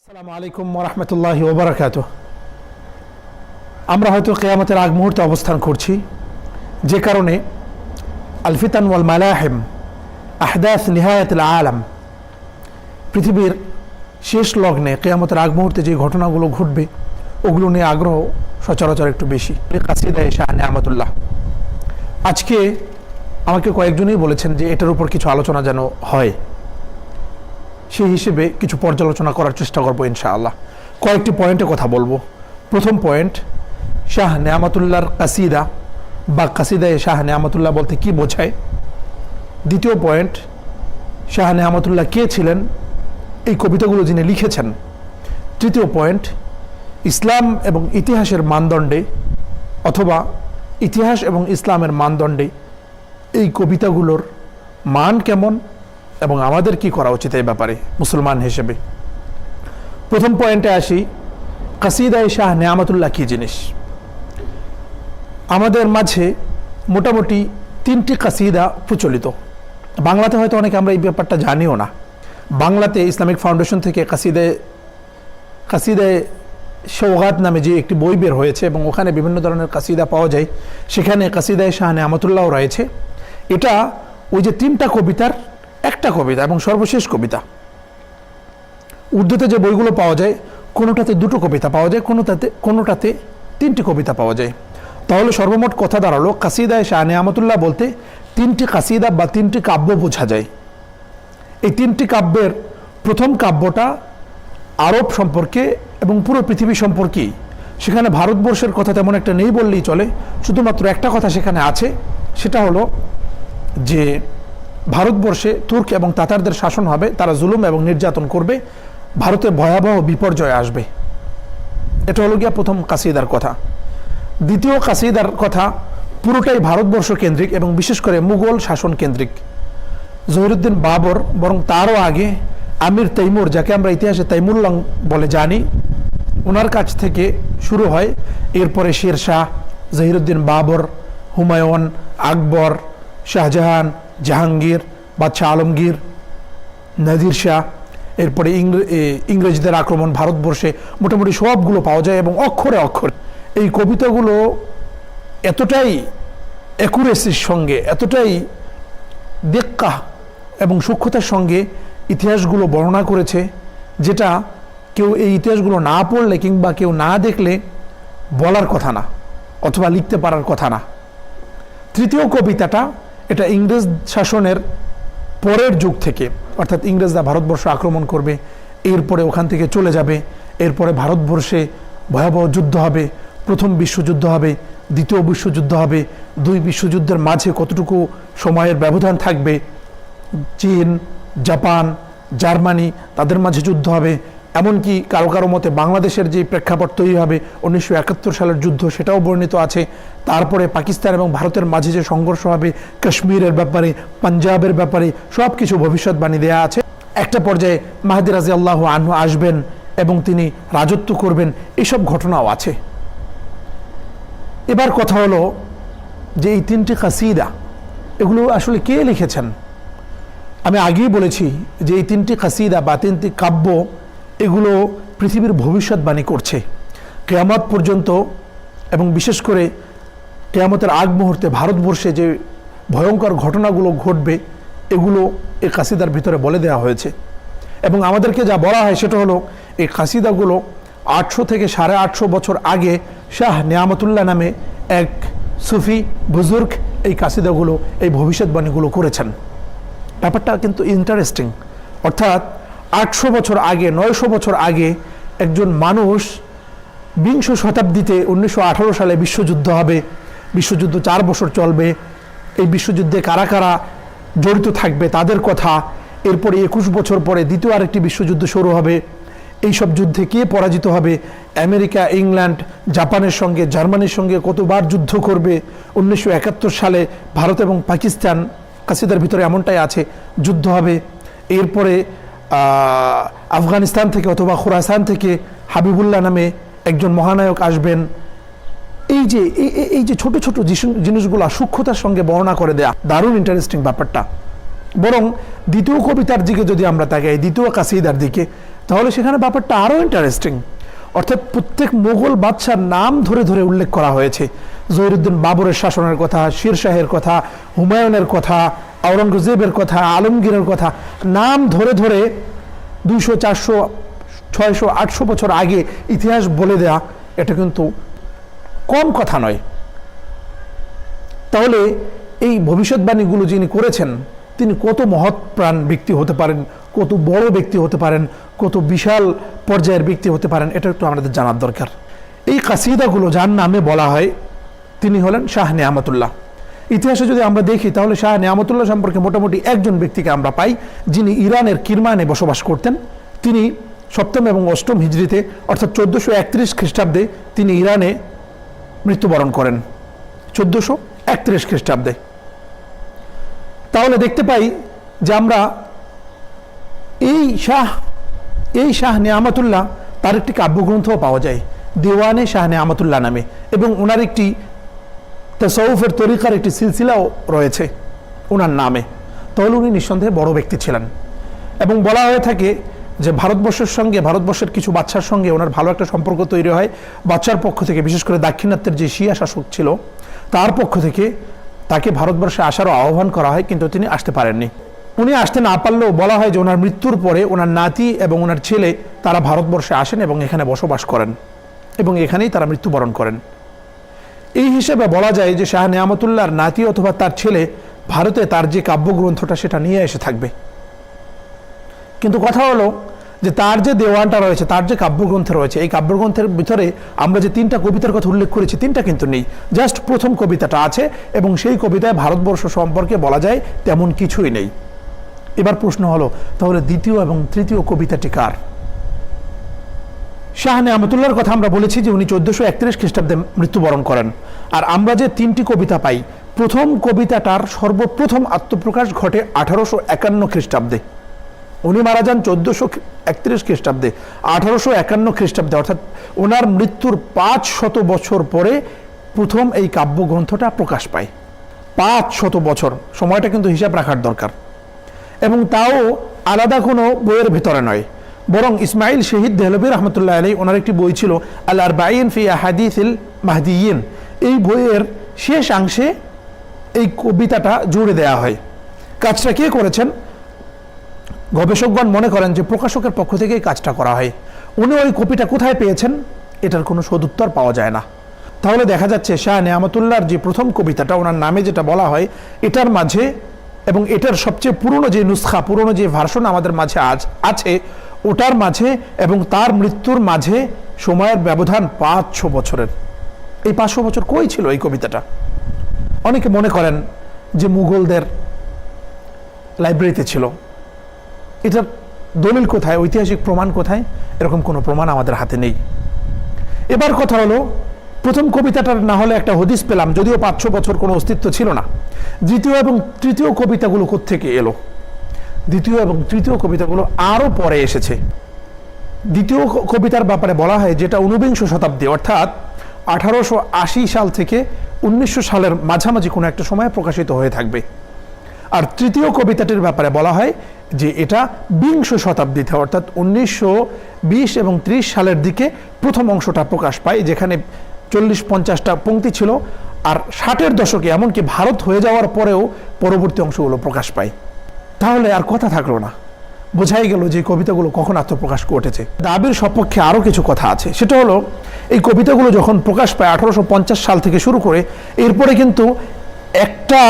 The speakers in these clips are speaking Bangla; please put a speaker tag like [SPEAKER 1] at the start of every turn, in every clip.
[SPEAKER 1] আসসালামু আলাইকুম ওয়া রাহমাতুল্লাহি ওয়া বারাকাতুহু। আমরা হয়তো কিয়ামতের আগ মুহূর্তে অবস্থান করছি, যে কারণে আল ফিতান ওয়াল মালাহিম আহদাস নিহায়াতুল আলাম, পৃথিবীর শেষ লগ্নে কিয়ামতের আগ মুহূর্তে যে ঘটনাগুলো ঘটবে ওগুলো নিয়ে আগ্রহ সচরাচর একটু বেশি। কাসিদায়ে শাহ নিয়ামতুল্লাহ, আজকে আমাকে কয়েকজনই বলেছেন যে এটার উপর কিছু আলোচনা যেন হয়, সেই হিসেবে কিছু পর্যালোচনা করার চেষ্টা করবো ইনশাআল্লাহ। কয়েকটি পয়েন্টে কথা বলবো। প্রথম পয়েন্ট, শাহ নিয়ামতুল্লাহর কাসিদা বা কাসিদায়ে শাহ নিয়ামতুল্লাহ বলতে কি বোঝায়। দ্বিতীয় পয়েন্ট, শাহ নিয়ামতুল্লাহ কে ছিলেন, এই কবিতাগুলো যিনি লিখেছেন। তৃতীয় পয়েন্ট, ইসলাম এবং ইতিহাসের মানদণ্ডে অথবা ইতিহাস এবং ইসলামের মানদণ্ডে এই কবিতাগুলোর মান কেমন এবং আমাদের কি করা উচিত এই ব্যাপারে মুসলমান হিসেবে। প্রথম পয়েন্টে আসি, কাসিদায়ে শাহ নিয়ামতুল্লাহ কি জিনিস। আমাদের মাঝে মোটামুটি 3টি কাসিদা প্রচলিত। বাংলাতে হয়তো অনেকে আমরা এই ব্যাপারটা জানিও না। বাংলাতে ইসলামিক ফাউন্ডেশন থেকে কাসিদায়ে সৌগাত নামে যে একটি বই বের হয়েছে এবং ওখানে বিভিন্ন ধরনের কাসিদা পাওয়া যায়, সেখানে কাসিদায়ে শাহ নিয়ামতুল্লাহও রয়েছে। এটা ওই যে 3টা কবিতার একটা কবিতা এবং সর্বশেষ কবিতা। উর্দুতে যে বইগুলো পাওয়া যায় কোনোটাতে 2টো কবিতা পাওয়া যায়, কোনোটাতে 3টি কবিতা পাওয়া যায়। তাহলে সর্বমোট কথা দাঁড়ালো, কাসিদায়ে শাহ নিয়ামতুল্লাহ বলতে 3টি কাসিদা বা 3টি কাব্য বোঝা যায়। এই 3টি কাব্যের প্রথম কাব্যটা আরব সম্পর্কে এবং পুরো পৃথিবী সম্পর্কেই। সেখানে ভারতবর্ষের কথা তেমন একটা নেই বললেই চলে, শুধুমাত্র একটা কথা সেখানে আছে, সেটা হলো যে ভারতবর্ষে তুর্ক এবং তাতারদের শাসন হবে, তারা জুলুম এবং নির্যাতন করবে, ভারতে ভয়াবহ বিপর্যয় আসবে। এটা হলো গিয়া প্রথম কাসিদার কথা। দ্বিতীয় কাসিদার কথা পুরোটাই ভারতবর্ষ কেন্দ্রিক এবং বিশেষ করে মুঘল শাসন কেন্দ্রিক। জহিরুদ্দিন বাবর বরং তারও আগে আমির তৈমুর, যাকে আমরা ইতিহাসে তৈমুরলং বলে জানি, ওনার কাছ থেকে শুরু হয়। এরপরে শেরশাহ, জহিরুদ্দিন বাবর, হুমায়ুন, আকবর, শাহজাহান, জাহাঙ্গীর, বাদশাহ আলমগীর, নাদির শাহ, এরপরে ইংরেজদের আক্রমণ ভারতবর্ষে, মোটামুটি সবগুলো পাওয়া যায় এবং অক্ষরে অক্ষরে এই কবিতাগুলো এতটাই অ্যাকুরেসির সঙ্গে, এতটাই দিক্কা এবং সূক্ষ্মতার সঙ্গে ইতিহাসগুলো বর্ণনা করেছে, যেটা কেউ এই ইতিহাসগুলো না পড়লে কিংবা কেউ না দেখলে বলার কথা না অথবা লিখতে পারার কথা না। তৃতীয় কবিতাটা, এটা ইংরেজ শাসনের পরের যুগ থেকে, অর্থাৎ ইংরেজরা ভারতবর্ষ আক্রমণ করবে, এরপরে ওখান থেকে চলে যাবে, এরপরে ভারতবর্ষে ভয়াবহ যুদ্ধ হবে, প্রথম বিশ্বযুদ্ধ হবে, দ্বিতীয় বিশ্বযুদ্ধ হবে, 2 বিশ্বযুদ্ধের মাঝে কতটুকু সময়ের ব্যবধান থাকবে, চীন, জাপান, জার্মানি তাদের মাঝে যুদ্ধ হবে, এমনকি কারো কারো মতে বাংলাদেশের যে প্রেক্ষাপট তৈরি হবে 1971 সালের যুদ্ধ, সেটাও বর্ণিত আছে। তারপরে পাকিস্তান এবং ভারতের মাঝে যে সংঘর্ষ হবে, কাশ্মীরের ব্যাপারে, পাঞ্জাবের ব্যাপারে সব কিছু ভবিষ্যৎবাণী দেয়া আছে। একটা পর্যায়ে মাহদী রাদিয়াল্লাহু আনহু আসবেন এবং তিনি রাজত্ব করবেন, এইসব ঘটনাও আছে। এবার কথা হলো যে এই 3টি কাসিদা এগুলো আসলে কে লিখেছেন। আমি আগেই বলেছি যে এই 3টি কাসিদা বা 3টি কাব্য এগুলো পৃথিবীর ভবিষ্যৎবাণী করছে কিয়ামত পর্যন্ত, এবং বিশেষ করে কিয়ামতের আগ মুহূর্তে ভারতবর্ষে যে ভয়ঙ্কর ঘটনাগুলো ঘটবে এগুলো এই কাসিদার ভিতরে বলে দেওয়া হয়েছে। এবং আমাদেরকে যা বলা হয় সেটা হলো এই কাসিদাগুলো 800 থেকে 850 বছর আগে শাহ নিয়ামতুল্লাহ নামে এক সুফি বুজুর্গ এই কাসিদাগুলো, এই ভবিষ্যৎবাণীগুলো করেছেন। ব্যাপারটা কিন্তু ইন্টারেস্টিং। অর্থাৎ 800 বছর আগে, 900 বছর আগে একজন মানুষ 20 শতাব্দীতে 1918 সালে বিশ্বযুদ্ধ হবে, বিশ্বযুদ্ধ 4 বছর চলবে, এই বিশ্বযুদ্ধে কারা কারা জড়িত থাকবে তাদের কথা, এরপরে 21 বছর পরে দ্বিতীয় আরেকটি বিশ্বযুদ্ধ শুরু হবে, এইসব যুদ্ধে কে পরাজিত হবে, আমেরিকা, ইংল্যান্ড, জাপানের সঙ্গে, জার্মানির সঙ্গে কতবার যুদ্ধ করবে, 1971 সালে ভারত এবং পাকিস্তান, কাসিদার ভিতরে এমনটাই আছে, যুদ্ধ হবে। এরপরে আফগানিস্তান থেকে অথবা খুরাসান থেকে হাবিবুল্লাহ নামে একজন মহানায়ক আসবেন। এই যে ছোট ছোট জিনিসগুলো সূক্ষ্মতার সঙ্গে বর্ণনা করে দেয়া, দারুণ ইন্টারেস্টিং ব্যাপারটা। বরং দ্বিতীয় কবিতার দিকে যদি আমরা তাকাই, দ্বিতীয় কাসিদার দিকে, তাহলে সেখানে ব্যাপারটা আরও ইন্টারেস্টিং। অর্থাৎ প্রত্যেক মোগল বাদশার নাম ধরে ধরে উল্লেখ করা হয়েছে। জহিরুদ্দিন বাবরের শাসনের কথা, শির শাহের কথা, হুমায়ুনের কথা, আওরঙ্গজেবের কথা, আলমগীরের কথা, নাম ধরে ধরে 200, 400, 600, 800 বছর আগে ইতিহাস বলে দেয়া, এটা কিন্তু কম কথা নয়। তাহলে এই ভবিষ্যৎবাণীগুলো যিনি করেছেন তিনি কত মহৎ প্রাণ ব্যক্তি হতে পারেন, কত বড় ব্যক্তি হতে পারেন, কত বিশাল পর্যায়ের ব্যক্তি হতে পারেন, এটা একটু আমাদের জানার দরকার। এই কাসিদাগুলো যার নামে বলা হয় তিনি হলেন শাহ নেয়ামতুল্লাহ। ইতিহাসে যদি আমরা দেখি তাহলে শাহ নেয়ামতুল্লাহ সম্পর্কে মোটামুটি একজন ব্যক্তিকে আমরা পাই যিনি ইরানের কিরমানে বসবাস করতেন। তিনি 7ম এবং 8ম হিজরিতে অর্থাৎ 1431 খ্রিস্টাব্দে তিনি ইরানে মৃত্যুবরণ করেন, 1431 খ্রিস্টাব্দে। তাহলে দেখতে পাই যে আমরা এই শাহ নেয়ামতুল্লাহ তার একটি কাব্যগ্রন্থও পাওয়া যায় দেওয়ানে শাহ নেয়ামতুল্লাহ নামে, এবং ওনার একটি তাসাউফের তরিকার একটি সিলসিলাও রয়েছে ওনার নামে। তাহলে উনি নিঃসন্দেহে বড় ব্যক্তি ছিলেন। এবং বলা হয়ে থাকে যে ভারতবর্ষের সঙ্গে, ভারতবর্ষের কিছু বাদশার সঙ্গে ওনার ভালো একটা সম্পর্ক তৈরি হয় বাদশার পক্ষ থেকে, বিশেষ করে দাক্ষিণাত্যের যে শিয়া শাসক ছিল তার পক্ষ থেকে তাকে ভারতবর্ষে আসারও আহ্বান করা হয়, কিন্তু তিনি আসতে পারেননি। উনি আসতে না পারলেও বলা হয় যে ওনার মৃত্যুর পরে ওনার নাতি এবং ওনার ছেলে তারা ভারতবর্ষে আসেন এবং এখানে বসবাস করেন এবং এখানেই তারা মৃত্যুবরণ করেন। এই হিসেবে বলা যায় যে শাহ নেয়ামতুল্লাহর নাতি অথবা তার ছেলে ভারতে তার যে কাব্যগ্রন্থটা সেটা নিয়ে এসে থাকবে। কিন্তু কথা হলো যে তার যে দেওয়ানটা রয়েছে, তার যে কাব্যগ্রন্থ রয়েছে, এই কাব্যগ্রন্থের ভিতরে আমরা যে 3টা কবিতার কথা উল্লেখ করেছি 3টা কিন্তু নেই, জাস্ট প্রথম কবিতাটা আছে, এবং সেই কবিতায় ভারতবর্ষ সম্পর্কে বলা যায় তেমন কিছুই নেই। এবার প্রশ্ন হলো তাহলে দ্বিতীয় এবং তৃতীয় কবিতাটি কার? শাহ নেয়ামতুল্লাহর কথা আমরা বলেছি যে উনি 1431 খ্রিস্টাব্দে মৃত্যুবরণ করেন। আর আমরা যে 3টি কবিতা পাই, প্রথম কবিতাটার সর্বপ্রথম আত্মপ্রকাশ ঘটে 1851 খ্রিস্টাব্দে। উনি মারা যান 1431 খ্রিস্টাব্দে। 1851 খ্রিস্টাব্দে অর্থাৎ ওনার মৃত্যুর 500 বছর পরে প্রথম এই কাব্যগ্রন্থটা প্রকাশ পায়। 500 বছর, সময়টা কিন্তু হিসাব রাখার দরকার। এবং তাও আলাদা কোনো বইয়ের ভিতরে নয়, বরং ইসমাইল শহীদ দেহলভী রহমতুল্লাহ আলাইহি ওনার একটি বই ছিল আল আরবাঈন ফি আহাদিসিল মাহদিয়িন। এই বইয়ের শেষাংশে এই কবিতাটা জুড়ে দেওয়া হয়। কাজটা কে করেছেন? গবেষকগণ মনে করেন যে প্রকাশকের পক্ষ থেকে এই কাজটা করা হয়। উনি ওই কপিটা কোথায় পেয়েছেন এটার কোনো সদুত্তর পাওয়া যায় না। তাহলে দেখা যাচ্ছে শাহ নেয়ামতুল্লাহর যে প্রথম কবিতাটা ওনার নামে যেটা বলা হয়, এটার মাঝে এবং এটার সবচেয়ে পুরনো যে নুসখা, পুরনো যে ভার্সন আমাদের মাঝে আজ আছে, ওটার মাঝে এবং তার মৃত্যুর মাঝে সময়ের ব্যবধান 500 বছরের। এই 500 বছর কই ছিল এই কবিতাটা? অনেকে মনে করেন যে মুঘলদের লাইব্রেরিতে ছিল। এটার দলিল কোথায়, ঐতিহাসিক প্রমাণ কোথায়? এরকম কোনো প্রমাণ আমাদের হাতে নেই। এবার কথা হলো, প্রথম কবিতাটার না হলে একটা হদিস পেলাম, যদিও 500 বছর কোনো অস্তিত্ব ছিল না। দ্বিতীয় এবং তৃতীয় কবিতাগুলো কোত্থেকে এলো? দ্বিতীয় এবং তৃতীয় কবিতাগুলো আরও পরে এসেছে। দ্বিতীয় কবিতার ব্যাপারে বলা হয় যেটা 19বিংশ শতাব্দী অর্থাৎ 1880 সাল থেকে 1900 সালের মাঝামাঝি কোনো একটা সময়ে প্রকাশিত হয়ে থাকবে। আর তৃতীয় কবিতাটির ব্যাপারে বলা হয় যে এটা 20 শতাব্দীতে অর্থাৎ 1920 এবং 30 সালের দিকে প্রথম অংশটা প্রকাশ পায়, যেখানে 40-50টা পংক্তি ছিল। আর 60-এর দশকে এমনকি ভারত হয়ে যাওয়ার পরেও পরবর্তী অংশগুলো প্রকাশ পায়। তাহলে আর কথা থাকলো না, বোঝাই গেল যে কবিতাগুলো কখন আত্মপ্রকাশ ঘটেছে। দাবির সপক্ষে আরও কিছু কথা আছে, সেটা হলো এই কবিতাগুলো যখন প্রকাশ পায় 1850 সাল থেকে শুরু করে, এরপরে কিন্তু একটা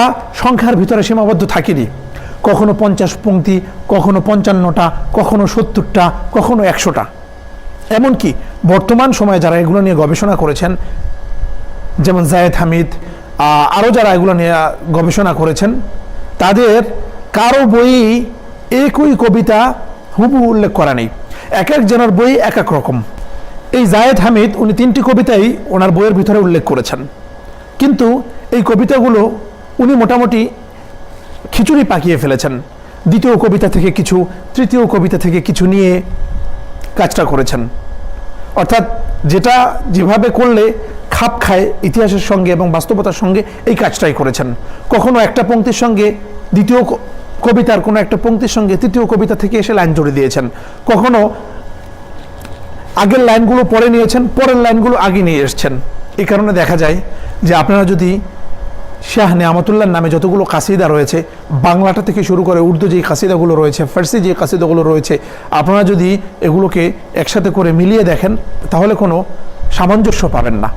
[SPEAKER 1] সংখ্যার ভিতরে সীমাবদ্ধ থাকেনি। কখনো 50 পংক্তি, কখনো 55টা, কখনো 70টা, কখনো 100টা। এমনকি বর্তমান সময়ে যারা এগুলো নিয়ে গবেষণা করেছেন, যেমন জায়েদ হামিদ, আরও যারা এগুলো নিয়ে গবেষণা করেছেন, তাদের কারো বই একই কবিতা হুবহু উল্লেখ করা নেই। এক একজনের বই এক এক রকম। এই জায়েদ হামিদ উনি 3টি কবিতাই ওনার বইয়ের ভিতরে উল্লেখ করেছেন, কিন্তু এই কবিতাগুলো উনি মোটামুটি খিচুড়ি পাকিয়ে ফেলেছেন। দ্বিতীয় কবিতা থেকে কিছু, তৃতীয় কবিতা থেকে কিছু নিয়ে কাজটা করেছেন। অর্থাৎ যেটা যেভাবে করলে খাপ খায় ইতিহাসের সঙ্গে এবং বাস্তবতার সঙ্গে, এই কাজটাই করেছেন। কখনো একটা পংক্তির সঙ্গে দ্বিতীয় কবিতার কোনো একটা পংক্তির সঙ্গে তৃতীয় কবিতা থেকে এসে লাইন জুড়ে দিয়েছেন। কখনো আগের লাইনগুলো পরে নিয়েছেন, পরের লাইনগুলো আগে নিয়ে এসছেন। এই কারণে দেখা যায় যে আপনারা যদি শাহ নেয়ামতুল্লাহর নামে যতগুলো কাসিদা রয়েছে, বাংলাটা থেকে শুরু করে উর্দু যে কাসিদাগুলো রয়েছে, ফার্সি যে কাসিদাগুলো রয়েছে, আপনারা যদি এগুলোকে একসাথে করে মিলিয়ে দেখেন তাহলে কোনো সামঞ্জস্য পাবেন না।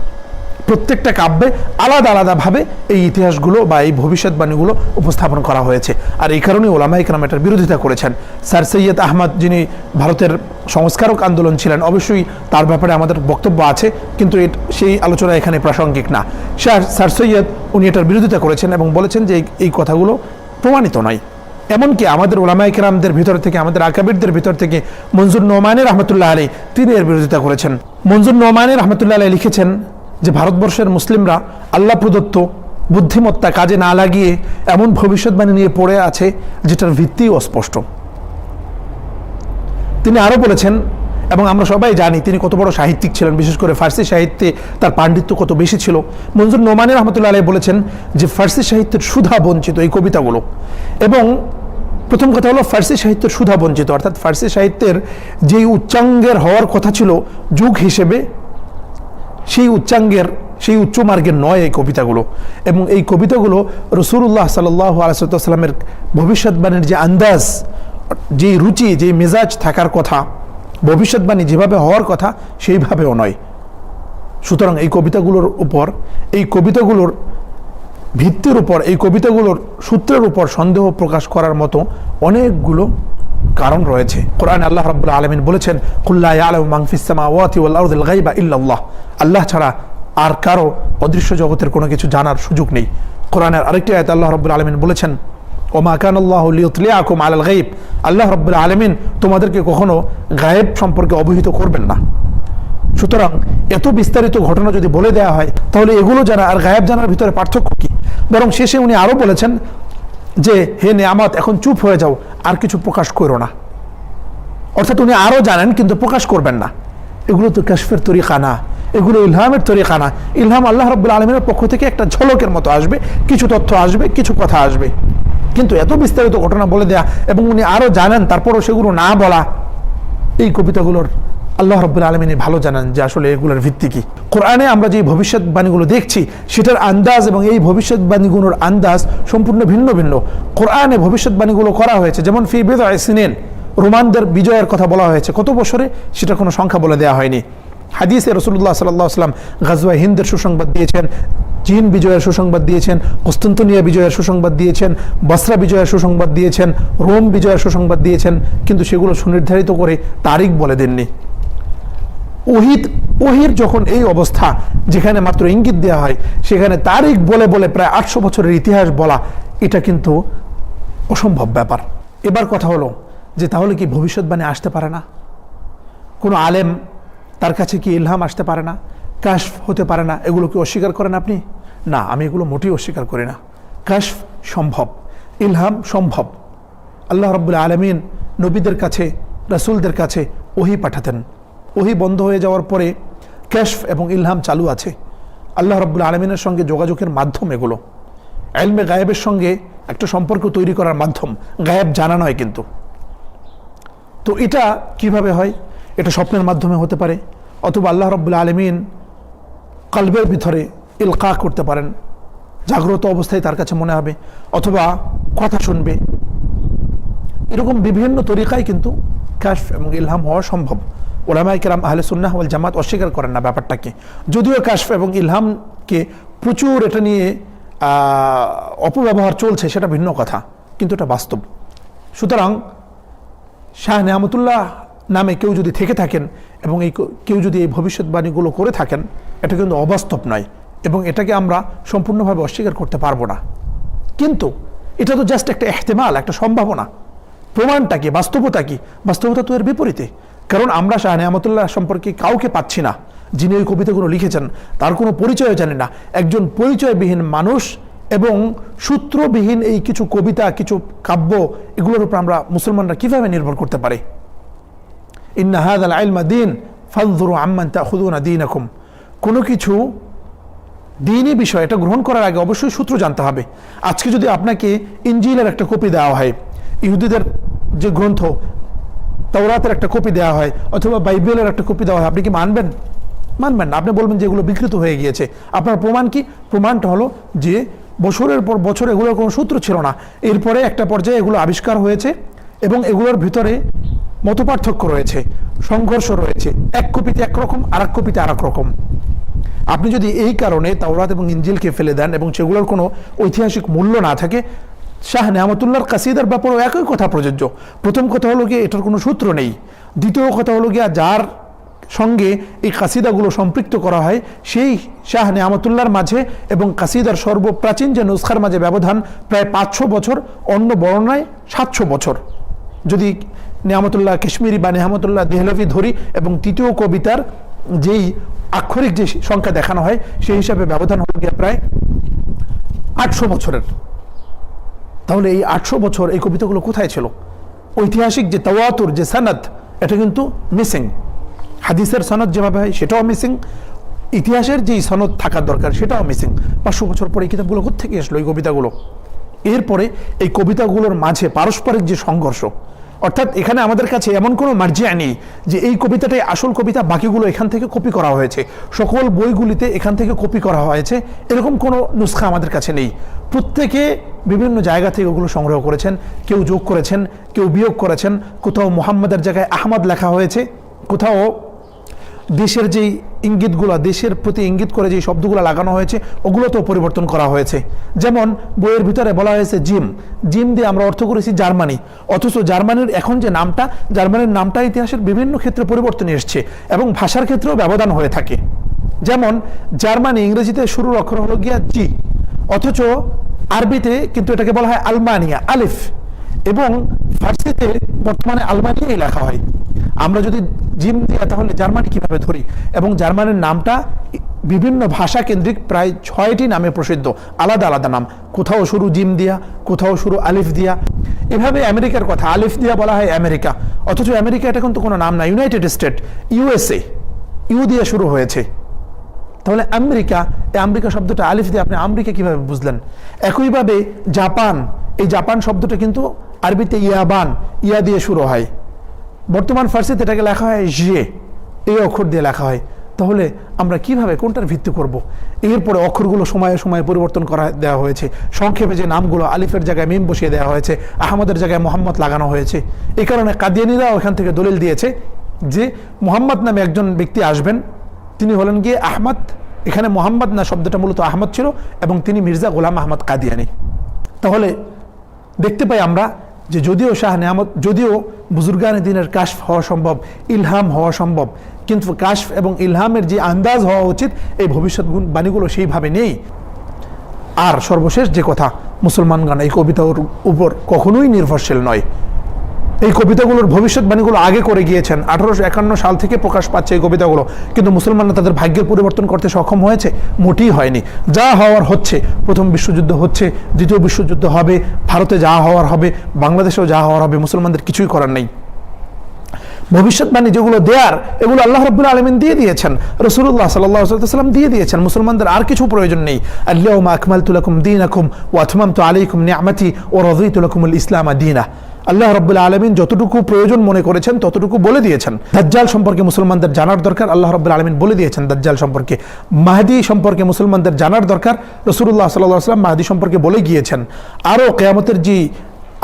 [SPEAKER 1] প্রত্যেকটা কাব্যে আলাদা আলাদাভাবে এই ইতিহাসগুলো বা এই ভবিষ্যৎবাণীগুলো উপস্থাপন করা হয়েছে। আর এই কারণেই ওলামায়ে কেরাম এটার বিরোধিতা করেছেন। স্যার সৈয়দ আহমদ, যিনি ভারতের সংস্কারক আন্দোলন ছিলেন, অবশ্যই তার ব্যাপারে আমাদের বক্তব্য আছে, কিন্তু সেই আলোচনা এখানে প্রাসঙ্গিক না। স্যার সৈয়দ উনি এটার বিরোধিতা করেছেন এবং বলেছেন যে এই কথাগুলো প্রমাণিত নয়। এমনকি আমাদের ওলামায়ে কেরামদের ভিতর থেকে, আমাদের আকাবিরদের ভিতর থেকে মনজুর নোমানী রহমতুল্লাহ আলাইহি তিনি এর বিরোধিতা করেছেন। মনজুর নোমানী রহমতুল্লাহ আলাইহি লিখেছেন যে ভারতবর্ষের মুসলিমরা আল্লাহ প্রদত্ত বুদ্ধিমত্তা কাজে না লাগিয়ে এমন ভবিষ্যৎবাণী নিয়ে পড়ে আছে যেটার ভিত্তিও অস্পষ্ট। তিনি আরও বলেছেন, এবং আমরা সবাই জানি তিনি কত বড় সাহিত্যিক ছিলেন, বিশেষ করে ফার্সি সাহিত্যে তার পাণ্ডিত্য কত বেশি ছিল। মনজুর নোমানী রহমতুল্লাহ আলাইহি বলেছেন যে ফার্সি সাহিত্যের সুধা বঞ্চিত এই কবিতাগুলো। এবং প্রথম কথা হলো ফার্সি সাহিত্যের সুধা বঞ্চিত, অর্থাৎ ফার্সি সাহিত্যের যেই উচ্চাঙ্গের হওয়ার কথা ছিল যুগ হিসেবে, সেই উচ্চাঙ্গের, সেই উচ্চমার্গের নয় এই কবিতাগুলো। এবং এই কবিতাগুলো রাসূলুল্লাহ সাল্লাল্লাহু আলাইহি ওয়াসাল্লামের ভবিষ্যৎবাণীর যে আন্দাজ, যেই রুচি, যেই মেজাজ থাকার কথা, ভবিষ্যৎবাণী যেভাবে হওয়ার কথা সেইভাবেও নয়। সুতরাং এই কবিতাগুলোর উপর, এই কবিতাগুলোর ভিত্তির উপর, এই কবিতাগুলোর সূত্রের উপর সন্দেহ প্রকাশ করার মতো অনেকগুলো কারণ রয়েছে। কোরআনে আল্লাহ রাব্বুল আলামিন বলেছেন, কুল লা ইয়ালামু মান ফিস সামাওয়াতি ওয়াল আরদিল গায়বা ইল্লাল্লাহ। আল্লাহ ছাড়া আর কারো অদৃশ্য জগতের কোনো কিছু জানার সুযোগ নেই। কোরআনের আরেকটি আয়াতে আল্লাহ রাব্বুল আলামিন বলেছেন, ওমা কানাল্লাহু লিইউতলিআকুম আলাল গায়ব। আল্লাহ রাব্বুল আলামিন তোমাদেরকে কখনো গায়েব সম্পর্কে অবহিত করবেন না। সুতরাং এত বিস্তারিত ঘটনা যদি বলে দেওয়া হয় তাহলে এগুলো জানা আর গায়েব জানার ভিতরে পার্থক্য কি? বরং শেষে উনি আরও বলেছেন যে হে নেয়ামত, এখন চুপ হয়ে যাও, আর কিছু প্রকাশ করো না। অর্থাৎ উনি আরও জানেন কিন্তু প্রকাশ করবেন না। এগুলো তো কাশফের তরিকা না, এগুলো ইলহামের তরিকা না। ইলহাম আল্লাহ রাব্বুল আলামিনের পক্ষ থেকে একটা ঝলকের মতো আসবে, কিছু তথ্য আসবে, কিছু কথা আসবে, কিন্তু এত বিস্তারিত ঘটনা বলে দেয়া এবং উনি আরও জানেন তারপরও সেগুলো না বলা, এই কবিতাগুলোর আল্লাহ রাব্বুল আলামিন ভালো জানেন যে আসলে এগুলোর ভিত্তি কি। কোরআনে আমরা যে ভবিষ্যৎবাণীগুলো দেখছি সেটার আন্দাজ এবং এই ভবিষ্যৎবাণীগুলোর আন্দাজ সম্পূর্ণ ভিন্ন ভিন্ন। কোরআনে ভবিষ্যৎবাণীগুলো করা হয়েছে, যেমন ফি বিদআ সিনিন, রোমানদের বিজয়ের কথা বলা হয়েছে, কত বছরে সেটা কোনো সংখ্যা বলে দেওয়া হয়নি। হাদিসে রাসূলুল্লাহ সাল্লাল্লাহু আলাইহি ওয়াসাল্লাম গাজওয়া হিন্দের সুসংবাদ দিয়েছেন, চীন বিজয়ের সুসংবাদ দিয়েছেন, কুস্তান্তনিয়া বিজয়ের সুসংবাদ দিয়েছেন, বসরা বিজয়ের সুসংবাদ দিয়েছেন, রোম বিজয়ের সুসংবাদ দিয়েছেন, কিন্তু সেগুলো সুনির্ধারিত করে তারিখ বলে দেননি। ওহির যখন এই অবস্থা, যেখানে মাত্র ইঙ্গিত দেওয়া হয়, সেখানে তারিখ বলে বলে প্রায় 800 বছরের ইতিহাস বলা, এটা কিন্তু অসম্ভব ব্যাপার। এবার কথা হলো যে তাহলে কি ভবিষ্যৎবাণী আসতে পারে না? কোনো আলেম তার কাছে কি ইলহাম আসতে পারে না, কাশফ হতে পারে না? এগুলো কি অস্বীকার করেন আপনি? না, আমি এগুলো মোটেই অস্বীকার করি না। কাশফ সম্ভব, ইলহাম সম্ভব। আল্লাহ রাব্বুল আলামিন নবীদের কাছে, রাসূলদের কাছে ওহী পাঠাতেন। ওহী বন্ধ হয়ে যাওয়ার পরে কাশফ এবং ইলহাম চালু আছে। আল্লাহ রাব্বুল আলামিনের সঙ্গে যোগাযোগের মাধ্যম এগুলো, ইলমে গায়েবের সঙ্গে একটা সম্পর্ক তৈরি করার মাধ্যম, গায়েব জানা নয় কিন্তু। তো এটা কিভাবে হয়? এটা স্বপ্নের মাধ্যমে হতে পারে, অথবা আল্লাহ রাব্বুল আলামিন কলবের ভিতরে ইলকা করতে পারেন, জাগ্রত অবস্থায় তার কাছে মনে হবে, অথবা কথা শুনবে। এরকম বিভিন্ন তরিকায় কিন্তু কাশফ এবং ইলহাম হওয়া সম্ভব। উলামায়ে কেরাম আহলে সুন্নাহ ওয়াল জামাত অস্বীকার করেন না ব্যাপারটাকে, যদিও কাশফ এবং ইলহামকে প্রচুর এটা নিয়ে অপব্যবহার চলছে, সেটা ভিন্ন কথা, কিন্তু এটা বাস্তব। সুতরাং শাহ নেয়ামতুল্লাহ নামে কেউ যদি থেকে থাকেন এবং কেউ যদি এই ভবিষ্যৎবাণীগুলো করে থাকেন, এটা কিন্তু অবাস্তব নয় এবং এটাকে আমরা সম্পূর্ণভাবে অস্বীকার করতে পারবো না। কিন্তু এটা তো জাস্ট একটা ইহতিমাল, একটা সম্ভাবনা। প্রমাণটা কি, বাস্তবতা কি? বাস্তবতা তো এর বিপরীতে। কারণ আমরা শাহ নেয়ামতুল্লাহ সম্পর্কে কাউকে পাচ্ছি না যিনি ওই কবিতাগুলো লিখেছেন, তার কোনো পরিচয় জানি না। একজন পরিচয়বিহীন মানুষ এবং সূত্রবিহীন এই কিছু কবিতা, কিছু কাব্য, এগুলোর উপর আমরা মুসলমানরা কিভাবে নির্ভর করতে পারি? ইন্না হাযাল ইলমা দীন ফানজুরু আম্মান তাখুযুনা দীনাকুম। কোনো কিছু দ্বীনি বিষয়, এটা গ্রহণ করার আগে অবশ্যই সূত্র জানতে হবে। আজকে যদি আপনাকে ইনজিলের একটা কপি দেওয়া হয়, ইহুদিদের যে গ্রন্থ, তাওরাতের একটা কপি দেওয়া হয় অথবা বাইবেলের একটা কপি দেওয়া হয়, আপনি কি মানবেন? মানবেন না। আপনি বলবেন যে এগুলো বিকৃত হয়ে গিয়েছে। আপনার প্রমাণ কি? প্রমাণটা হলো যে বছরের পর বছর এগুলোর কোনো সূত্র ছিল না, এরপরে একটা পর্যায়ে এগুলো আবিষ্কার হয়েছে এবং এগুলোর ভিতরে মতপার্থক্য রয়েছে, সংঘর্ষ রয়েছে। এক কপিতে একরকম, আর এক কপিতে আর এক রকম। আপনি যদি এই কারণে তাওরাত এবং ইনজিলকে ফেলে দেন এবং সেগুলোর কোনো ঐতিহাসিক মূল্য না থাকে, শাহ নেয়ামতুল্লাহর কাসিদার ব্যাপারেও একই কথা প্রযোজ্য। প্রথম কথা হলো গিয়ে এটার কোনো সূত্র নেই। দ্বিতীয় কথা হলো গিয়া যার সঙ্গে এই কাসিদাগুলো সম্পৃক্ত করা হয় সেই শাহ নেয়ামতুল্লাহর মাঝে এবং কাসিদার সর্বপ্রাচীন যে নুসখার মাঝে ব্যবধান প্রায় 500 বছর, অন্য বর্ণনায় 700 বছর যদি নেয়ামতুল্লাহ কাশ্মীরি বা নেয়ামতুল্লাহ দেহলভি ধরি, এবং তৃতীয় কবিতার যেই আক্ষরিক যে সংখ্যা দেখানো হয় সেই হিসাবে ব্যবধান হলো গিয়ে প্রায় 800 বছরের। তাহলে এই 800 বছর এই কবিতাগুলো কোথায় ছিল? ঐতিহাসিক যে তাওয়াতুর যে সনদ, এটা কিন্তু মিসিং। হাদিসের সনদ যেভাবে হয় সেটাও মিসিং, ইতিহাসের যেই সনদ থাকার দরকার সেটাও মিসিং। 500 বছর পরে এই কিতাবগুলো কোত্থেকে আসলো, এই কবিতাগুলো? এরপরে এই কবিতাগুলোর মাঝে পারস্পরিক যে সংঘর্ষ, অর্থাৎ এখানে আমাদের কাছে এমন কোনো মার্জিয়া নেই যে এই কবিতাটাই আসল কবিতা, বাকিগুলো এখান থেকে কপি করা হয়েছে, সকল বইগুলিতে এখান থেকে কপি করা হয়েছে, এরকম কোনো নুসখা আমাদের কাছে নেই। প্রত্যেকে বিভিন্ন জায়গা থেকে ওগুলো সংগ্রহ করেছেন, কেউ যোগ করেছেন, কেউ বিয়োগ করেছেন। কোথাও মুহাম্মাদের জায়গায় আহমদ লেখা হয়েছে, কোথাও দেশের যেই ইঙ্গিতগুলো, দেশের প্রতি ইঙ্গিত করে যে শব্দগুলো লাগানো হয়েছে ওগুলোতেও পরিবর্তন করা হয়েছে। যেমন বইয়ের ভিতরে বলা হয়েছে জিম, জিম দিয়ে আমরা অর্থ করেছি জার্মানি, অথচ জার্মানির এখন যে নামটা, জার্মানির নামটা ইতিহাসের বিভিন্ন ক্ষেত্রে পরিবর্তন এসছে এবং ভাষার ক্ষেত্রেও ব্যবধান হয়ে থাকে। যেমন জার্মানি ইংরেজিতে শুরুর অক্ষর হলো গিয়া জি, অথচ আরবিতে কিন্তু এটাকে বলা হয় আলমানিয়া, আলিফ, এবং ফার্সিতে বর্তমানে আলমানিয়াই লেখা হয়। আমরা যদি জিম দিয়া তাহলে জার্মানি কিভাবে ধরি? এবং জার্মানির নামটা বিভিন্ন ভাষা কেন্দ্রিক প্রায় 6টি নামে প্রসিদ্ধ, আলাদা আলাদা নাম, কোথাও শুরু জিম দিয়া, কোথাও শুরু আলিফ দিয়া। এভাবে আমেরিকার কথা আলিফ দিয়া বলা হয় আমেরিকা, অথচ আমেরিকা এটা কিন্তু কোনো নাম না, ইউনাইটেড স্টেট, ইউএসএ, ইউ দিয়ে শুরু হয়েছে। তাহলে আমেরিকা, এই আমেরিকা শব্দটা আলিফ দিয়ে আপনি আমেরিকা কিভাবে বুঝলেন? একইভাবে জাপান, এই জাপান শব্দটা কিন্তু আরবিতে ইয়াবান, ইয়া দিয়ে শুরু হয়, বর্তমান ফার্সিতে এটাকে লেখা হয় জে, এই অক্ষর দিয়ে লেখা হয়। তাহলে আমরা কিভাবে কোনটার ভিত্তি করব? এরপরে অক্ষরগুলো সময়ে সময়ে পরিবর্তন করা দেওয়া হয়েছে। সংক্ষেপে যে নামগুলো, আলিফের জায়গায় মিম বসিয়ে দেওয়া হয়েছে, আহমদের জায়গায় মোহাম্মদ লাগানো হয়েছে। এই কারণে কাদিয়ানীরাও এখান থেকে দলিল দিয়েছে যে মোহাম্মদ নামে একজন ব্যক্তি আসবেন, তিনি হলেন গিয়ে আহমদ। এখানে মোহাম্মদ না শব্দটা মূলত আহমদ ছিল এবং তিনি মির্জা গোলাম আহমদ কাদিয়ানী। তাহলে দেখতে পাই আমরা যে যদিও শাহ নেয়ামত, যদিও বুজুর্গানে দিনের কাশফ হওয়া সম্ভব, ইলহাম হওয়া সম্ভব, কিন্তু কাশফ এবং ইলহামের যে আন্দাজ হওয়া উচিত এই ভবিষ্যৎবাণীগুলো সেইভাবে নেই। আর সর্বশেষ যে কথা, মুসলমানগণ এই কবিতার উপর কখনোই নির্ভরশীল নয়। এই কবিতাগুলোর ভবিষ্যৎবাণীগুলো আগে করে গিয়েছেন, 1851 সাল থেকে প্রকাশ পাচ্ছে এই কবিতাগুলো, কিন্তু মুসলমানরা তাদের ভাগ্যের পরিবর্তন করতে সক্ষম হয়েছে? মোটেই হয়নি। যা হওয়ার হচ্ছে, প্রথম বিশ্বযুদ্ধ হচ্ছে, দ্বিতীয় বিশ্বযুদ্ধ হবে, ভারতে যা হওয়ার হবে, বাংলাদেশেও যা হওয়ার হবে, মুসলমানদের কিছুই করার নেই। ভবিষ্যৎবাণী যেগুলো দেয়ার, এগুলো আল্লাহ রাব্বুল আলামিন দিয়ে দিয়েছেন, রাসূলুল্লাহ সাল্লাল্লাহু আলাইহি ওয়াসাল্লাম দিয়ে দিয়েছেন। মুসলমানদের আর কিছু প্রয়োজন নেই। আল-ইয়াওমা আকমালতু লাকুম দীনাকুম ওয়া আতমামতু আলাইকুম নি'মাতি ওয়া রাদিতু লাকুমুল ইসলাম দীনা। আল্লাহ রাব্বুল আলামিন যতটুকু প্রয়োজন মনে করেছেন ততটুকু বলে দিয়েছেন। দাজ্জাল সম্পর্কে মুসলমানদের জানার দরকার, আল্লাহ রাব্বুল আলামিন বলে দিয়েছেন দাজ্জাল সম্পর্কে। মাহদী সম্পর্কে মুসলমানদের জানার দরকার, রাসূলুল্লাহ সাল্লাল্লাহু আলাইহি ওয়াসাল্লাম মাহদী সম্পর্কে বলে গিয়েছেন। আরও কিয়ামতের যে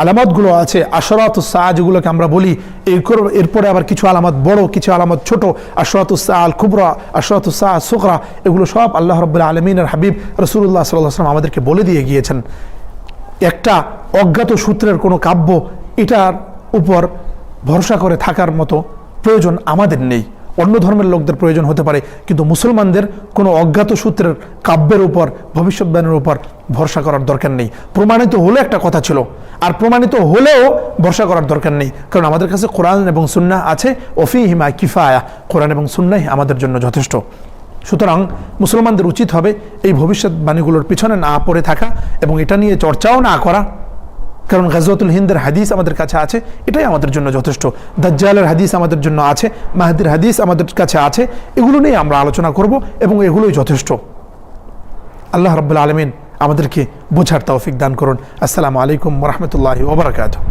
[SPEAKER 1] আলামতগুলো আছে, আশরাতুস সাআ যেগুলোকে আমরা বলি, এরপরে আবার কিছু আলামত বড়, কিছু আলামত ছোট, আশরাতুস সাআ আল কুবরা, আশরাতুস সাআ সুগরা, এগুলো সব আল্লাহ রাব্বুল আলামিনের হাবিব রাসূলুল্লাহ সাল্লাল্লাহু আলাইহি ওয়াসাল্লাম আমাদেরকে বলে দিয়ে গিয়েছেন। একটা অজ্ঞাত সূত্রের কোনো কাব্য, এটার উপর ভরসা করে থাকার মতো প্রয়োজন আমাদের নেই। অন্য ধর্মের লোকদের প্রয়োজন হতে পারে, কিন্তু মুসলমানদের কোনো অজ্ঞাত সূত্রের কাব্যের উপর, ভবিষ্যৎবাণীর উপর ভরসা করার দরকার নেই। প্রমাণিত হলে একটা কথা ছিল, আর প্রমাণিত হলেও ভরসা করার দরকার নেই, কারণ আমাদের কাছে কোরআন এবং সুন্নাহ আছে। ওফিহিমা কিফায়া, কোরআন এবং সুন্নাহ আমাদের জন্য যথেষ্ট। সুতরাং মুসলমানদের উচিত হবে এই ভবিষ্যৎবাণীগুলোর পিছনে না পড়ে থাকা এবং এটা নিয়ে চর্চাও না করা, কারণ গাজওয়াতুল হিন্দের হাদিস আমাদের কাছে আছে, এটাই আমাদের জন্য যথেষ্ট। দাজ্জালের হাদিস আমাদের জন্য আছে, মাহদির হাদিস আমাদের কাছে আছে, এগুলো নিয়ে আমরা আলোচনা করব এবং এগুলোই যথেষ্ট। আল্লাহ রাব্বুল আলামিন আমাদেরকে বোঝার তৌফিক দান করুন। আসসালামু আলাইকুম ওয়া রাহমাতুল্লাহি ওয়া বারাকাতুহু।